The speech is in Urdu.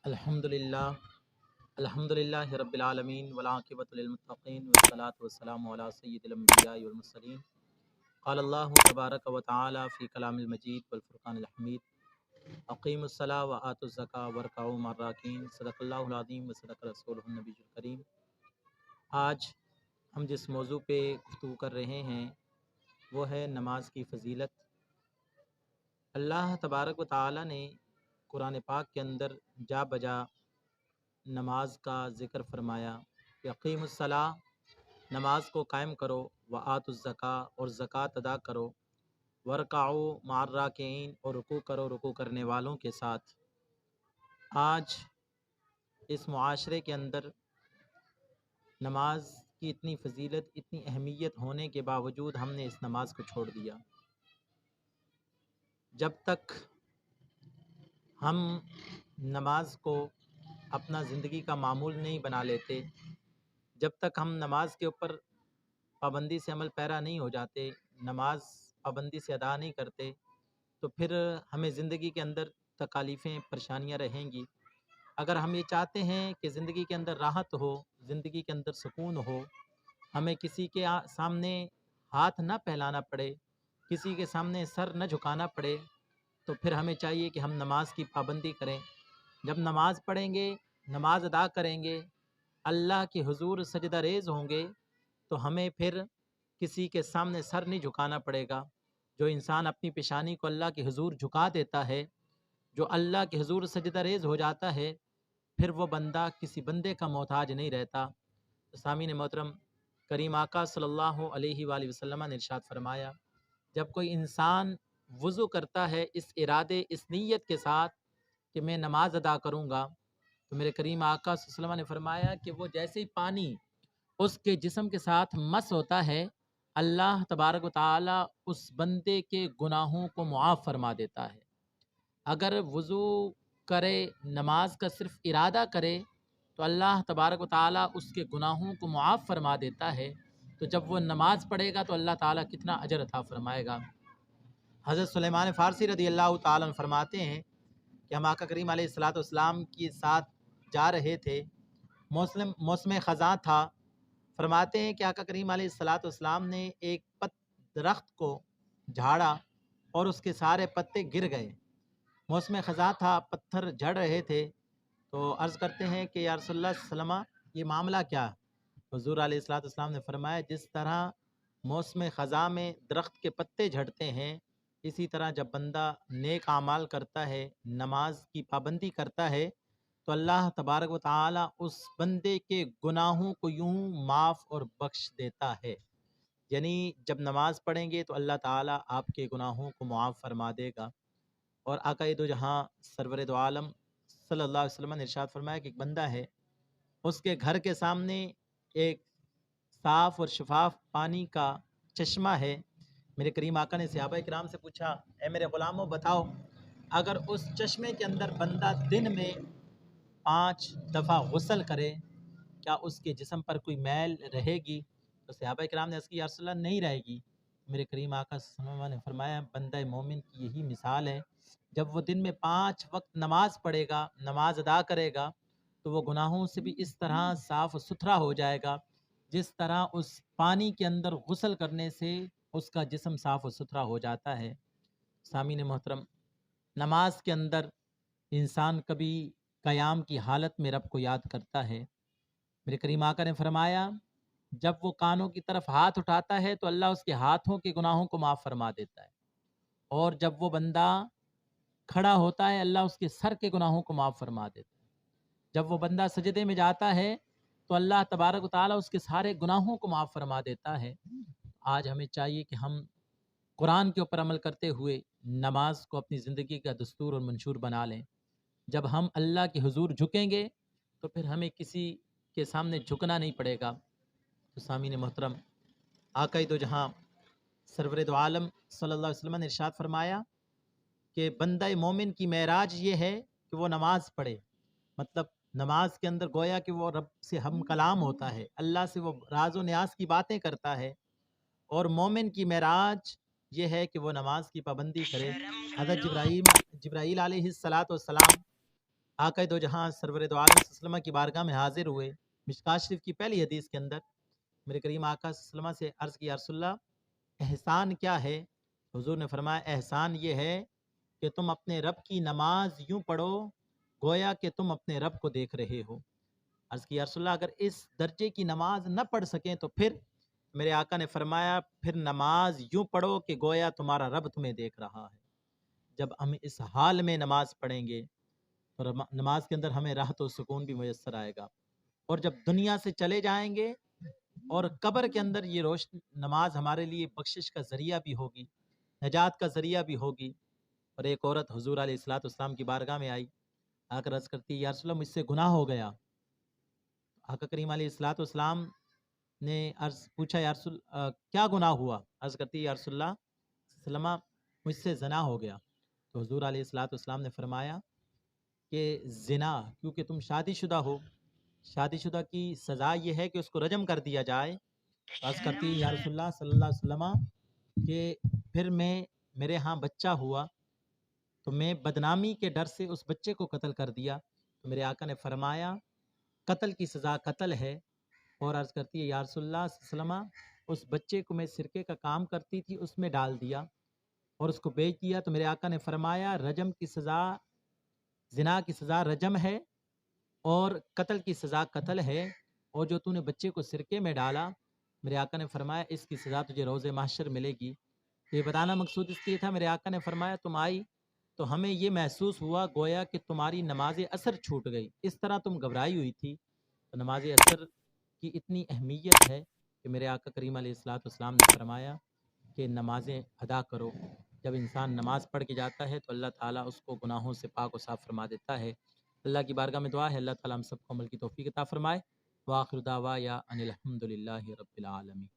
الحمدللہ الحمدللہ رب العالمین والعاقبۃ للمتقین والصلاۃ والسلام علی سید الانبیاء والمرسلین قال اللہ تبارک و تعالی فی کلام المجید والفرقان الحمید اقیموا الصلاۃ وآتوا الزکاۃ وارکعوا مع الراکعین صدق اللہ العظیم وصدق رسولہ النبی الکریم۔ آج ہم جس موضوع پہ گفتگو کر رہے ہیں وہ ہے نماز کی فضیلت۔ اللہ تبارک و تعالی نے قرآن پاک کے اندر جا بجا نماز کا ذکر فرمایا کہ اقیم الصلاۃ، نماز کو قائم کرو، وآتوا الزکاۃ، اور زکوٰۃ ادا کرو، ورکعوا مع الراکعین، اور رکوع کرو رکوع کرنے والوں کے ساتھ۔ آج اس معاشرے کے اندر نماز کی اتنی فضیلت، اتنی اہمیت ہونے کے باوجود ہم نے اس نماز کو چھوڑ دیا۔ جب تک ہم نماز کو اپنا زندگی کا معمول نہیں بنا لیتے، جب تک ہم نماز کے اوپر پابندی سے عمل پیرا نہیں ہو جاتے، نماز پابندی سے ادا نہیں کرتے، تو پھر ہمیں زندگی کے اندر تکالیفیں، پریشانیاں رہیں گی۔ اگر ہم یہ چاہتے ہیں کہ زندگی کے اندر راحت ہو، زندگی کے اندر سکون ہو، ہمیں کسی کے سامنے ہاتھ نہ پھیلانا پڑے، کسی کے سامنے سر نہ جھکانا پڑے، تو پھر ہمیں چاہیے کہ ہم نماز کی پابندی کریں۔ جب نماز پڑھیں گے، نماز ادا کریں گے، اللہ کے حضور سجدہ ریز ہوں گے، تو ہمیں پھر کسی کے سامنے سر نہیں جھکانا پڑے گا۔ جو انسان اپنی پیشانی کو اللہ کے حضور جھکا دیتا ہے، جو اللہ کے حضور سجدہ ریز ہو جاتا ہے، پھر وہ بندہ کسی بندے کا محتاج نہیں رہتا۔ سامعین محترم، کریم آقا صلی اللہ علیہ وآلہ وسلم نے ارشاد فرمایا، جب کوئی انسان وضو کرتا ہے اس ارادے، اس نیت کے ساتھ کہ میں نماز ادا کروں گا، تو میرے کریم آقا صلی اللہ علیہ وسلم نے فرمایا کہ وہ جیسے ہی پانی اس کے جسم کے ساتھ مس ہوتا ہے، اللہ تبارک و تعالی اس بندے کے گناہوں کو معاف فرما دیتا ہے۔ اگر وضو کرے، نماز کا صرف ارادہ کرے، تو اللہ تبارک و تعالی اس کے گناہوں کو معاف فرما دیتا ہے۔ تو جب وہ نماز پڑھے گا تو اللہ تعالی کتنا اجر عطا فرمائے گا۔ حضرت سلیمان فارسی رضی اللہ تعالیٰ عنہ فرماتے ہیں کہ ہم آقا کریم علیہ الصلوۃ والسلام کے ساتھ جا رہے تھے، موسم خزاں تھا۔ فرماتے ہیں کہ آقا کریم علیہ الصلوۃ والسلام نے ایک درخت کو جھاڑا اور اس کے سارے پتے گر گئے۔ موسم خزاں تھا، پتھر جھڑ رہے تھے، تو عرض کرتے ہیں کہ یا رسول اللہ صلی اللہ علیہ وسلم یہ معاملہ کیا؟ حضور علیہ الصلوۃ والسلام نے فرمایا، جس طرح موسم خزاں میں درخت کے پتے جھڑتے ہیں، اسی طرح جب بندہ نیک اعمال کرتا ہے، نماز کی پابندی کرتا ہے، تو اللہ تبارک و تعالی اس بندے کے گناہوں کو یوں معاف اور بخش دیتا ہے۔ یعنی جب نماز پڑھیں گے تو اللہ تعالی آپ کے گناہوں کو معاف فرما دے گا۔ اور آقا دو جہاں سرور دو عالم صلی اللہ علیہ وسلم نے ارشاد فرمایا کہ ایک بندہ ہے، اس کے گھر کے سامنے ایک صاف اور شفاف پانی کا چشمہ ہے۔ میرے کریم آقا نے صحابہ کرام سے پوچھا، اے میرے غلاموں بتاؤ، اگر اس چشمے کے اندر بندہ دن میں 5 دفعہ غسل کرے، کیا اس کے جسم پر کوئی میل رہے گی؟ تو صحابہ کرام نے عرض کی، یا رسول اللہ نہیں رہے گی۔ میرے کریم آقا صلی اللہ علیہ وسلم نے فرمایا، بندہ مومن کی یہی مثال ہے، جب وہ دن میں 5 وقت نماز پڑھے گا، نماز ادا کرے گا، تو وہ گناہوں سے بھی اس طرح صاف ستھرا ہو جائے گا جس طرح اس پانی کے اندر غسل کرنے سے اس کا جسم صاف و ستھرا ہو جاتا ہے۔ سامعین محترم، نماز کے اندر انسان کبھی قیام کی حالت میں رب کو یاد کرتا ہے۔ میرے کریم آقا نے فرمایا، جب وہ کانوں کی طرف ہاتھ اٹھاتا ہے تو اللہ اس کے ہاتھوں کے گناہوں کو معاف فرما دیتا ہے، اور جب وہ بندہ کھڑا ہوتا ہے اللہ اس کے سر کے گناہوں کو معاف فرما دیتا ہے۔ جب وہ بندہ سجدے میں جاتا ہے تو اللہ تبارک و تعالیٰ اس کے سارے گناہوں کو معاف فرما دیتا ہے۔ آج ہمیں چاہیے کہ ہم قرآن کے اوپر عمل کرتے ہوئے نماز کو اپنی زندگی کا دستور اور منشور بنا لیں۔ جب ہم اللہ کے حضور جھکیں گے تو پھر ہمیں کسی کے سامنے جھکنا نہیں پڑے گا۔ تو سامعین محترم، آقا دو جہاں سرور دو عالم صلی اللہ علیہ وسلم نے ارشاد فرمایا کہ بندہ مومن کی معراج یہ ہے کہ وہ نماز پڑھے۔ مطلب نماز کے اندر گویا کہ وہ رب سے ہم کلام ہوتا ہے، اللہ سے وہ راز و نیاز کی باتیں کرتا ہے، اور مومن کی معراج یہ ہے کہ وہ نماز کی پابندی کرے۔ حضرت جبرائیل علیہ الصلوۃ والسلام آقا دو جہاں سرور دو عالم صلی اللہ علیہ وسلم کی بارگاہ میں حاضر ہوئے۔ مشکات شریف کی پہلی حدیث کے اندر میرے کریم آقا صلی اللہ علیہ وسلم سے عرض کی، یا رسول اللہ احسان کیا ہے؟ حضور نے فرمایا احسان یہ ہے کہ تم اپنے رب کی نماز یوں پڑھو گویا کہ تم اپنے رب کو دیکھ رہے ہو۔ عرض کی یا رسول اللہ اگر اس درجے کی نماز نہ پڑھ سکیں تو پھر؟ میرے آقا نے فرمایا پھر نماز یوں پڑھو کہ گویا تمہارا رب تمہیں دیکھ رہا ہے۔ جب ہم اس حال میں نماز پڑھیں گے تو نماز کے اندر ہمیں راحت و سکون بھی میسر آئے گا، اور جب دنیا سے چلے جائیں گے اور قبر کے اندر یہ روشن نماز ہمارے لیے بخشش کا ذریعہ بھی ہوگی، نجات کا ذریعہ بھی ہوگی۔ اور ایک عورت حضور علیہ الصلوۃ والسلام کی بارگاہ میں آئی، آ کر عرض کرتی یا رسول اللہ مجھ سے گناہ ہو گیا۔ آقا کریم علیہ الصلوۃ والسلام نے عرض پوچھا یا رسول کیا گناہ ہوا؟ عرض کرتی یا رسول اللہ سلمہ مجھ سے زنا ہو گیا۔ تو حضور علیہ الصلوۃ والسلام نے فرمایا کہ زنا، کیونکہ تم شادی شدہ ہو، شادی شدہ کی سزا یہ ہے کہ اس کو رجم کر دیا جائے۔ عرض کرتی یا رسول اللہ صلی اللہ علیہ وسلم کہ پھر میرے ہاں بچہ ہوا تو میں بدنامی کے ڈر سے اس بچے کو قتل کر دیا۔ تو میرے آقا نے فرمایا قتل کی سزا قتل ہے۔ اور عرض کرتی ہے یا رسول اللہ صلی اللہ علیہ وسلم اس بچے کو میں سرکے کا کام کرتی تھی اس میں ڈال دیا اور اس کو بیچ دیا۔ تو میرے آقا نے فرمایا رجم کی سزا، زنا کی سزا رجم ہے اور قتل کی سزا قتل ہے، اور جو تو نے بچے کو سرکے میں ڈالا میرے آقا نے فرمایا اس کی سزا تجھے روز محشر ملے گی۔ یہ بتانا مقصود اس لیے تھا، میرے آقا نے فرمایا تم آئی تو ہمیں یہ محسوس ہوا گویا کہ تمہاری نماز اثر چھوٹ گئی، اس طرح تم گھبرائی ہوئی تھی۔ تو نماز اثر کی اتنی اہمیت ہے کہ میرے آقا کریم علیہ الصلوۃ والسلام نے فرمایا کہ نمازیں ادا کرو۔ جب انسان نماز پڑھ کے جاتا ہے تو اللہ تعالیٰ اس کو گناہوں سے پاک و صاف فرما دیتا ہے۔ اللہ کی بارگاہ میں دعا ہے اللہ تعالیٰ ہم سب کو عمل کی توفیق عطا فرمائے۔ وآخر دعوایا ان الحمد للہ رب العالمین۔